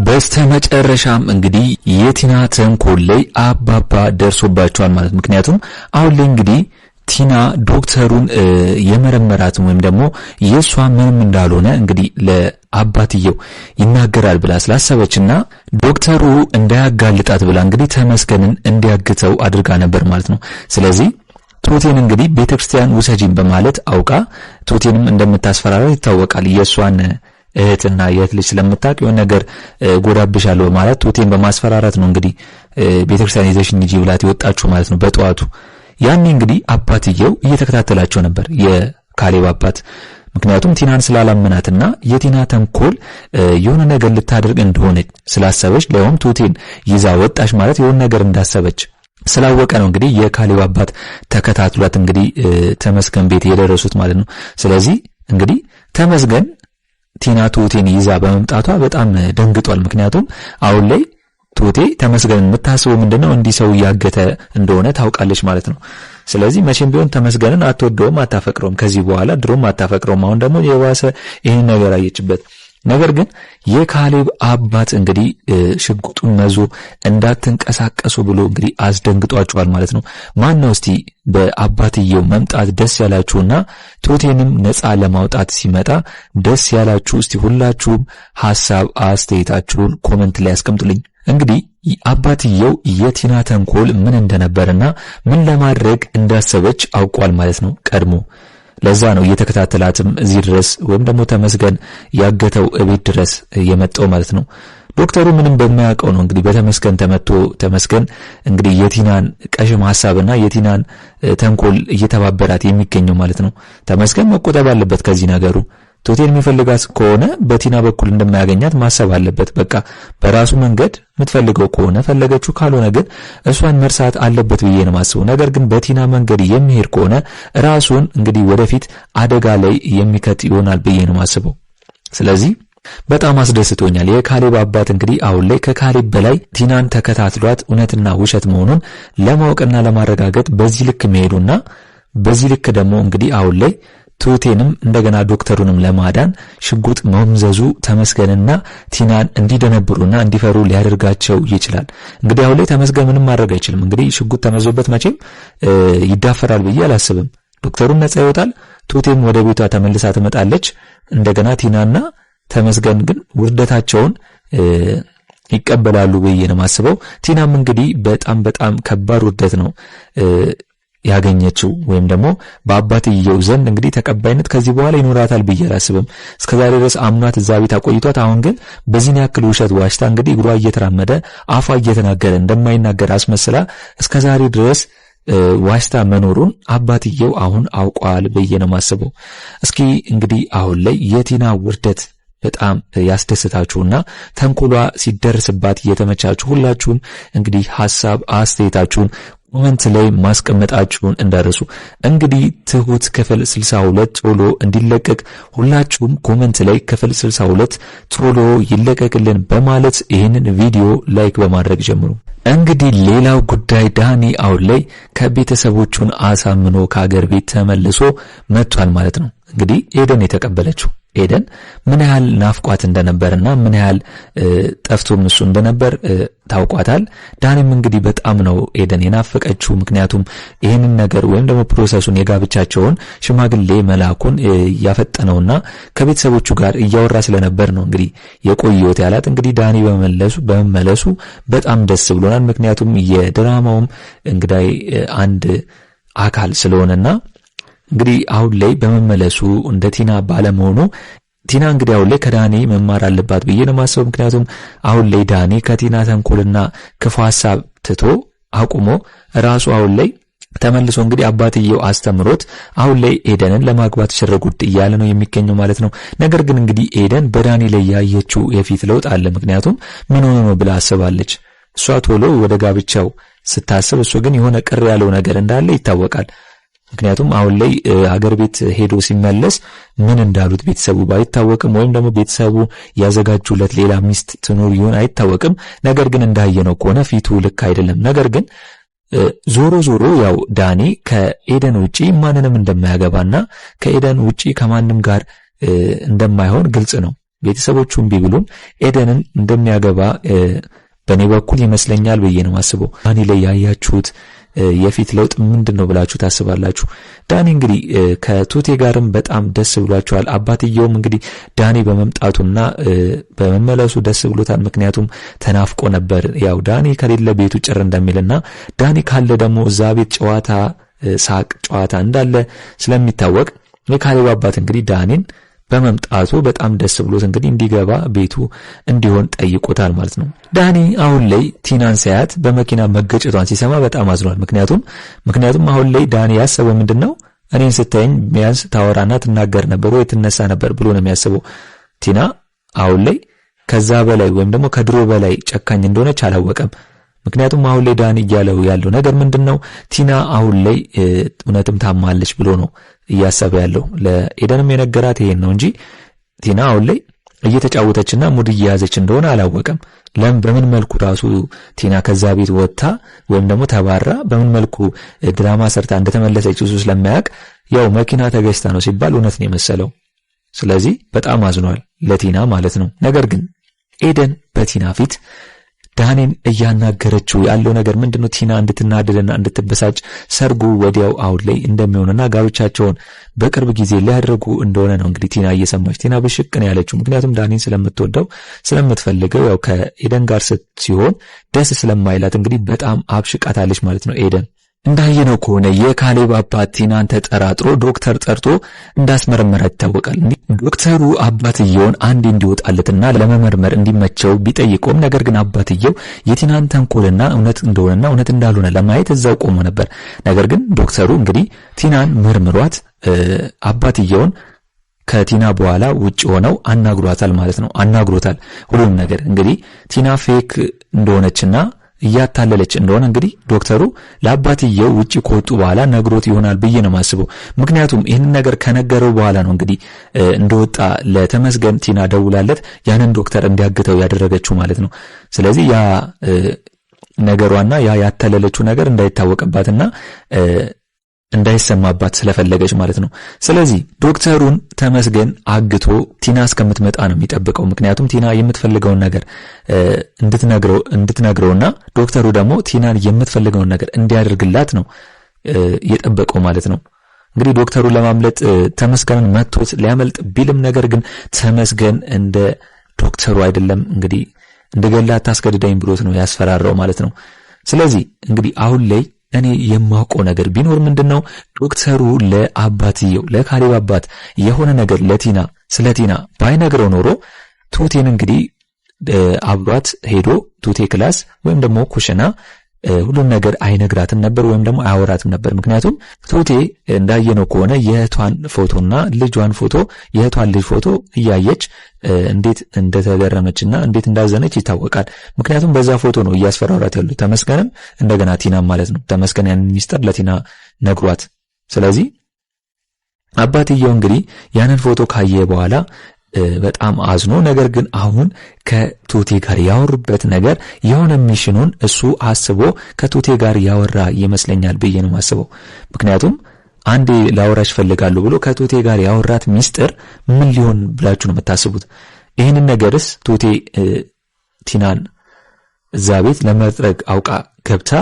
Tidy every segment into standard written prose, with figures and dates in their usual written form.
በስተመጨረሻም እንግዲህ የቲና ተንኮል ላይ አባባ ደርሶባቸዋል ማለት ምክንያቱም አሁን ላይ እንግዲህ ቲና ዶክተሩን የመረመራት ወይም ደግሞ የሷ ምንም እንዳልሆነ እንግዲህ ለአባትየው ይናገራል ብላ ስላሰበችና ዶክተሩ እንዳያጋልጣት ብላ እንግዲህ ተመስገንን እንዲያግተው አድርጋ ነበር ማለት ነው። ስለዚህ ቱቴን እንግዲህ ቤተክርስቲያን ውሰጂን በማለት አውቃ ቱቴንም እንደምታስፈራራ ይታወቃል። የሷን እህትና የት ልጅ ስለምታውቅ የሆነ ነገር ጎዳብሻለሁ ማለት ቱቴን በማስፈራራት ነው እንግዲህ ቤተክርስቲያን ይዘሽኝ ሂጂ ብላት ይወጣችሁ ማለት ነው በጠዋቱ። ያኔ እንግዲህ አባትየው እየተከታተላቸው ነበር የካሌብ አባት። ምክንያቱም ቲናን ስላላመናትና የቲና ተንኮል የሆነ ነገር ልታደርግ እንደሆነ ስላሰበች ለውም ቱቴን ይዛ ወጣሽ ማለት የሆነ ነገር እንዳሰበች ስላወቀ ነው እንግዲህ የካሌብ አባት ተከታትሏት እንግዲህ ተመስገን ቤት የደረሱት ማለት ነው። ስለዚህ እንግዲህ ተመስገን ቲና ቱቴን ይዛ በመምጣቷ በጣም ደንግጧል። ምክንያቱም አሁን ላይ ቱቴ ተመስገን የምታስበው ምንድነው እንዲህ ሰው ያገተ እንደሆነ ታውቃለች ማለት ነው። ስለዚህ መቼም ቢሆን ተመስገንን አትወደውም አታፈቅረውም። ከዚህ በኋላ ድሮም አታፈቅረውም። አሁን ደግሞ የዋሰ ይሄን ነገር አየችበት። ነገር ግን የካሌብ አባት እንግዲህ ሽጉጡን መዞ እንዳትንቀሳቀሱ ብሎ እንግዲህ አስደንግጧቸዋል ማለት ነው። ማን ነው እስቲ በአባትየው መምጣት ደስ ያላችሁና ቱቴንም ነፃ ለማውጣት ሲመጣ ደስ ያላችሁ? እስቲ ሁላችሁም ሐሳብ አስተያየታችሁን ኮሜንት ላይ አስቀምጡልኝ። እንግዲህ አባትየው የቲና ተንኮል ምን እንደነበርና ምን ለማድረግ እንዳሰበች አውቋል ማለት ነው ቀድሞ። ለዛ ነው እየተከታተላትም እዚህ ድረስ ወይም ደግሞ ተመስገን ያገተው እቤት ድረስ የመጣው ማለት ነው። ዶክተሩ ምንም በማያውቀው ነው እንግዲህ በተመስገን ተመቶ ተመስገን እንግዲህ የቲናን ቀሽም ሐሳብና የቲናን ተንኮል እየተባበራት የሚገኘው ማለት ነው። ተመስገን መቆጠብ አለበት ከዚህ ነገሩ። ቱቴን የሚፈልጋት ከሆነ በቲና በኩል እንደማያገኛት ማሰብ አለበት። በቃ በራሱ መንገድ የምትፈልገው ከሆነ ፈለገችው፣ ካልሆነ ግን እሷን መርሳት አለበት ብዬ ነው ማስበው። ነገር ግን በቲና መንገድ የሚሄድ ከሆነ ራሱን እንግዲህ ወደፊት አደጋ ላይ የሚከት ይሆናል ብዬ ነው ማስበው። ስለዚህ በጣም አስደስቶኛል። የካሌብ አባት እንግዲህ አሁን ላይ ከካሌብ በላይ ቲናን ተከታትሏት እውነትና ውሸት መሆኑን ለማወቅና ለማረጋገጥ በዚህ ልክ መሄዱና በዚህ ልክ ደግሞ እንግዲህ አሁን ላይ ቱቴንም እንደገና ዶክተሩንም ለማዳን ሽጉጥ መምዘዙ ተመስገንና ቲናን እንዲደነብሩና እንዲፈሩ ሊያደርጋቸው ይችላል። እንግዲህ አሁን ላይ ተመስገን ምንም ማድረግ አይችልም። እንግዲህ ሽጉጥ ተመዞበት መቼም ይዳፈራል ብዬ አላስብም። ዶክተሩን ነፃ ይወጣል፣ ቱቴም ወደ ቤቷ ተመልሳ ትመጣለች። እንደገና ቲናና ተመስገን ግን ውርደታቸውን ይቀበላሉ ብዬ ነው ማስበው። ቲናም እንግዲህ በጣም ከባድ ውርደት ነው ያገኘችው ወይም ደግሞ በአባትየው ዘንድ እንግዲህ ተቀባይነት ከዚህ በኋላ ይኖራታል ብዬ አላስብም። እስከዛሬ ድረስ አምኗት እዛ ቤት አቆይቷት አሁን ግን በዚህን ያክል ውሸት ዋሽታ እንግዲህ እግሯ እየተራመደ አፏ እየተናገረ እንደማይናገር አስመስላ እስከዛሬ ድረስ ዋሽታ መኖሩን አባትየው አሁን አውቋል ብዬ ነው ማስበው። እስኪ እንግዲህ አሁን ላይ የቲና ውርደት በጣም ያስደስታችሁና ተንኮሏ ሲደርስባት እየተመቻችሁ ሁላችሁም እንግዲህ ሐሳብ አስተያየታችሁን ኮሜንት ላይ ማስቀመጣችሁን እንዳረሱ። እንግዲህ ትሁት ክፍል 62 ቶሎ እንዲለቀቅ ሁላችሁም ኮሜንት ላይ ክፍል 62 ቶሎ ይለቀቅልን በማለት ይህንን ቪዲዮ ላይክ በማድረግ ጀምሩ። እንግዲህ ሌላው ጉዳይ ዳኒ አሁን ላይ ከቤተሰቦቹን አሳምኖ ከሀገር ቤት ተመልሶ መጥቷል ማለት ነው። እንግዲህ ኤደን የተቀበለችው ኤደን ምን ያህል ናፍቋት እንደነበርና ምን ያህል ጠፍቶም እሱ እንደነበር ታውቋታል። ዳኒም እንግዲህ በጣም ነው ኤደን የናፈቀችው። ምክንያቱም ይሄንን ነገር ወይም ደግሞ ፕሮሰሱን የጋብቻቸውን ሽማግሌ መላኩን ያፈጠነውና ከቤተሰቦቹ ጋር እያወራ ስለነበር ነው እንግዲህ የቆየው ያላት። እንግዲህ ዳኒ በመመለሱ በጣም ደስ ብሎናል። ምክንያቱም የድራማውም እንግዲህ አንድ አካል ስለሆነና እንግዲህ አሁን ላይ በመመለሱ እንደ ቲና ባለመሆኑ ቲና እንግዲህ አሁን ላይ ከዳኒ መማር አለባት ብዬ ነው ማስበው። ምክንያቱም አሁን ላይ ዳኒ ከቲና ተንኮልና ክፉ ሐሳብ ትቶ አቁሞ ራሱ አሁን ላይ ተመልሶ እንግዲህ አባትየው አስተምሮት አሁን ላይ ኤደንን ለማግባት ሽርጉድ እያለ ነው የሚገኘው ማለት ነው። ነገር ግን እንግዲህ ኤደን በዳኒ ላይ ያየችው የፊት ለውጥ አለ። ምክንያቱም ምን ሆኖ ነው ብላ አስባለች። እሷ ቶሎ ወደ ጋብቻው ስታስብ እሱ ግን የሆነ ቅር ያለው ነገር እንዳለ ይታወቃል። ምክንያቱም አሁን ላይ ሀገር ቤት ሄዶ ሲመለስ ምን እንዳሉት ቤተሰቡ ባይታወቅም ወይም ደግሞ ቤተሰቡ ያዘጋጁለት ሌላ ሚስት ትኖር ይሆን አይታወቅም። ነገር ግን እንዳየነው ከሆነ ፊቱ ልክ አይደለም። ነገር ግን ዞሮ ያው ዳኒ ከኤደን ውጪ ማንንም እንደማያገባና ከኤደን ውጪ ከማንም ጋር እንደማይሆን ግልጽ ነው። ቤተሰቦቹም ቢብሉም ኤደንን እንደሚያገባ በኔ በኩል ይመስለኛል ብዬ ነው ማስበው። ዳኒ ላይ ያያችሁት የፊት ለውጥ ምንድነው ብላችሁ ታስባላችሁ? ዳኒ እንግዲህ ከቱቴ ጋርም በጣም ደስ ብሏቸዋል። አባትየውም እንግዲህ ዳኒ በመምጣቱና በመመለሱ ደስ ብሎታል። ምክንያቱም ተናፍቆ ነበር። ያው ዳኒ ከሌለ ቤቱ ጭር እንደሚልና ዳኒ ካለ ደግሞ እዛ ቤት ጨዋታ፣ ሳቅ፣ ጨዋታ እንዳለ ስለሚታወቅ የካሌብ አባት እንግዲህ ዳኒን በመምጣቱ በጣም ደስ ብሎት እንግዲህ እንዲገባ ቤቱ እንዲሆን ጠይቆታል ማለት ነው። ዳኒ አሁን ላይ ቲናን ሳያት በመኪና መገጨቷን ሲሰማ በጣም አዝኗል። ምክንያቱም አሁን ላይ ዳኒ ያሰበው ምንድነው እኔን ስታየኝ ቢያንስ ታወራና ትናገር ነበር ወይ ትነሳ ነበር ብሎ ነው የሚያስበው። ቲና አሁን ላይ ከዛ በላይ ወይም ደግሞ ከድሮ በላይ ጨካኝ እንደሆነች አላወቀም። ምክንያቱም አሁን ላይ ዳኒ እያለው ያለው ነገር ምንድነው ቲና አሁን ላይ እውነትም ታማለች ብሎ ነው እያሰበ ያለው። ለኤደንም የነገራት ይሄን ነው እንጂ ቲና አሁን ላይ እየተጫወተችና ሙድ እየያዘች እንደሆነ አላወቀም። በምን መልኩ ራሱ ቲና ከዛ ቤት ወጥታ ወይም ደግሞ ተባራ በምን መልኩ ድራማ ሰርታ እንደተመለሰች እሱ ስለማያውቅ ያው መኪና ተገጭታ ነው ሲባል እውነት ነው የመሰለው። ስለዚህ በጣም አዝኗል ለቲና ማለት ነው። ነገር ግን ኤደን በቲና ፊት ዳኒን እያናገረችው ያለው ነገር ምንድነው? ቲና እንድትናደድና እንድትበሳጭ ሰርጉ ወዲያው አሁን ላይ እንደሚሆንና ጋብቻቸውን በቅርብ ጊዜ ሊያደርጉ እንደሆነ ነው እንግዲህ ቲና እየሰማች። ቲና ብሽቅ ነው ያለችው። ምክንያቱም ዳኒን ስለምትወደው ስለምትፈልገው፣ ያው ከኤደን ጋር ሲሆን ደስ ስለማይላት እንግዲህ በጣም አብሽቃታለች ማለት ነው ኤደን። እንዳየነው ከሆነ የካሌብ አባት ቲናን ተጠራጥሮ ዶክተር ጠርቶ እንዳስመረመራት ይታወቃል። ዶክተሩ አባትየውን አንድ እንዲወጣለትና ለመመርመር እንዲመቸው ቢጠይቀውም ነገር ግን አባትየው የቲናን ተንኮልና እውነት እንደሆነና እውነት እንዳልሆነ ለማየት እዛው ቆሞ ነበር። ነገር ግን ዶክተሩ እንግዲህ ቲናን መርምሯት አባትየውን ከቲና በኋላ ውጭ ሆነው አናግሯታል ማለት ነው። አናግሮታል ሁሉም ነገር እንግዲህ ቲና ፌክ እንደሆነችና እያታለለች እንደሆነ እንግዲህ ዶክተሩ ለአባትየው ውጪ ከወጡ በኋላ ነግሮት ይሆናል ብዬ ነው ማስበው። ምክንያቱም ይህን ነገር ከነገረው በኋላ ነው እንግዲህ እንደወጣ ለተመስገን ቲና ደውላለት ያንን ዶክተር እንዲያግተው ያደረገችው ማለት ነው። ስለዚህ ያ ነገሯና ያ ያታለለችው ነገር እንዳይታወቅባትና እንዳይሰማባት ስለፈለገች ማለት ነው። ስለዚህ ዶክተሩን ተመስገን አግቶ ቲና እስከምትመጣ ነው የሚጠብቀው። ምክንያቱም ቲና የምትፈልገውን ነገር እንድትነግረውና ዶክተሩ ደግሞ ቲናን የምትፈልገውን ነገር እንዲያደርግላት ነው የጠበቀው ማለት ነው። እንግዲህ ዶክተሩ ለማምለጥ ተመስገንን መጥቶት ሊያመልጥ ቢልም ነገር ግን ተመስገን እንደ ዶክተሩ አይደለም እንግዲህ እንደገላት ታስገድደኝ ብሎት ነው ያስፈራራው ማለት ነው። ስለዚህ እንግዲህ አሁን ላይ እኔ የማውቀው ነገር ቢኖር ምንድነው ዶክተሩ ለአባትየው ለካሌብ አባት የሆነ ነገር ለቲና ስለ ቲና ባይነግረው ኖሮ ቱቴን እንግዲህ አብሯት ሄዶ ቱቴ ክላስ ወይም ደግሞ ኩሽና ሁሉን ነገር አይነግራትም ነበር ወይም ደግሞ አያወራትም ነበር። ምክንያቱም ቱቴ እንዳየነው ከሆነ የእህቷን ፎቶና ልጇን ፎቶ የእህቷን ልጅ ፎቶ እያየች እንዴት እንደተገረመችና እንዴት እንዳዘነች ይታወቃል። ምክንያቱም በዛ ፎቶ ነው እያስፈራራት ያለው ተመስገንም እንደገና ቲና ማለት ነው። ተመስገን ያንን ሚስጥር ለቲና ነግሯት። ስለዚህ አባትየው እንግዲህ ያንን ፎቶ ካየ በኋላ በጣም አዝኖ ነገር ግን አሁን ከቱቴ ጋር ያወሩበት ነገር የሆነ ሚሽኑን እሱ አስቦ ከቱቴ ጋር ያወራ ይመስለኛል ብዬ ነው ማስበው። ምክንያቱም አንዴ ላወራሽ ፈልጋለሁ ብሎ ከቱቴ ጋር ያወራት ሚስጥር ምን ሊሆን ብላችሁ ነው የምታስቡት? ይህንን ነገርስ ቱቴ ቲናን እዛ ቤት ለመጥረግ አውቃ ገብታ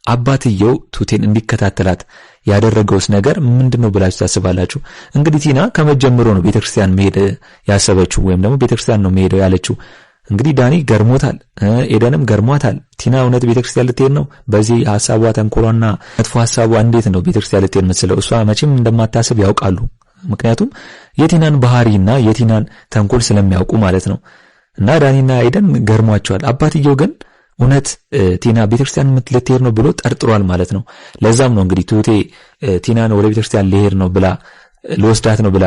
አባትየው ቱቴን እንዲከታተላት ያደረገውስ ነገር ምንድነው ብላችሁ ታስባላችሁ? እንግዲህ ቲና ከመጀመሩ ነው ቤተክርስቲያን መሄድ ያሰበችው ወይም ደግሞ ቤተክርስቲያን ነው መሄድ ያለችው። እንግዲህ ዳኒ ገርሞታል፣ ኤደንም ገርሟታል። ቲና እውነት ቤተክርስቲያን ልትሄድ ነው? በዚህ ሐሳቧ ተንኮሏና መጥፎ ሐሳቧ እንዴት ነው ቤተክርስቲያን ልትሄድ መስለው? እሷ መቼም እንደማታስብ ያውቃሉ። ምክንያቱም የቲናን ባህሪና የቲናን ተንኮል ስለሚያውቁ ማለት ነው። እና ዳኒና ኤደን ገርሟቸዋል። አባትየው ግን እውነት ቲና ቤተክርስቲያን ልትሄድ ነው ብሎ ጠርጥሯል ማለት ነው። ለዛም ነው እንግዲህ ቱቴ ቲናን ወደ ቤተክርስቲያን ሊሄድ ነው ብላ ለወስዳት ነው ብላ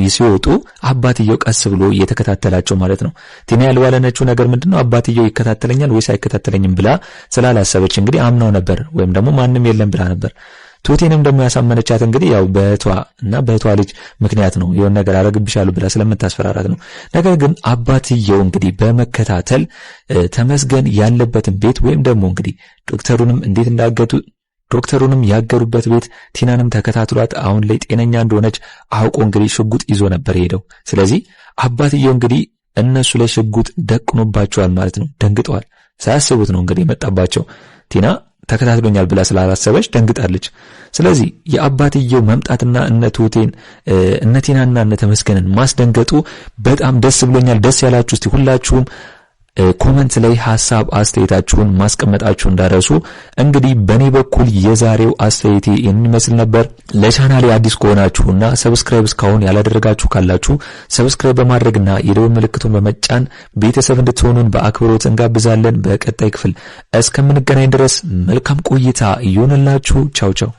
ሲወጡ አባትየው ቀስ ብሎ እየተከታተላቸው ማለት ነው። ቲና ያልዋለነችው ነገር ምንድነው? አባትየው ይከታተለኛል ወይስ አይከታተለኝም ብላ ስላላሰበች እንግዲህ አምናው ነበር ወይም ደግሞ ማንም የለም ብላ ነበር። ቱቴንም ደግሞ ያሳመነቻት እንግዲህ ያው በእህቷ ልጅ ምክንያት ነው የሆነ ነገር አረግብሻለሁ ብላ ስለምታስፈራራት ነው። ነገር ግን አባትየው እንግዲህ በመከታተል ተመስገን ያለበትን ቤት ወይም ደግሞ እንግዲህ ዶክተሩንም እንዴት እንዳገቱ ዶክተሩንም ያገሩበት ቤት ቲናንም ተከታትሏት አሁን ላይ ጤነኛ እንደሆነች አውቆ እንግዲህ ሽጉጥ ይዞ ነበር ሄደው። ስለዚህ አባትየው እንግዲህ እነሱ ላይ ሽጉጥ ደቅኖባቸዋል ማለት ነው። ደንግጠዋል። ሳያስቡት ነው እንግዲህ የመጣባቸው። ቲና ተከታትሎኛል ብላ ስላላሰበች ደንግጣለች። ስለዚህ የአባትየው መምጣትና እነ ቲናና እነ ተመስገንን ማስደንገጡ በጣም ደስ ብሎኛል። ደስ ያላችሁ እስቲ ሁላችሁም ኮሜንት ላይ ሐሳብ አስተያየታችሁን ማስቀመጣችሁ እንዳረሱ። እንግዲህ በኔ በኩል የዛሬው አስተያየቴ የሚመስል ነበር። ለቻናሌ አዲስ ከሆናችሁና ሰብስክራይብ እስካሁን ያላደረጋችሁ ካላችሁ ሰብስክራይብ በማድረግና የደወል ምልክቱን በመጫን ቤተሰብ እንድትሆኑን በአክብሮት እንጋብዛለን። በቀጣይ ክፍል እስከምንገናኝ ድረስ መልካም ቆይታ ይሁንላችሁ። ቻው ቻው።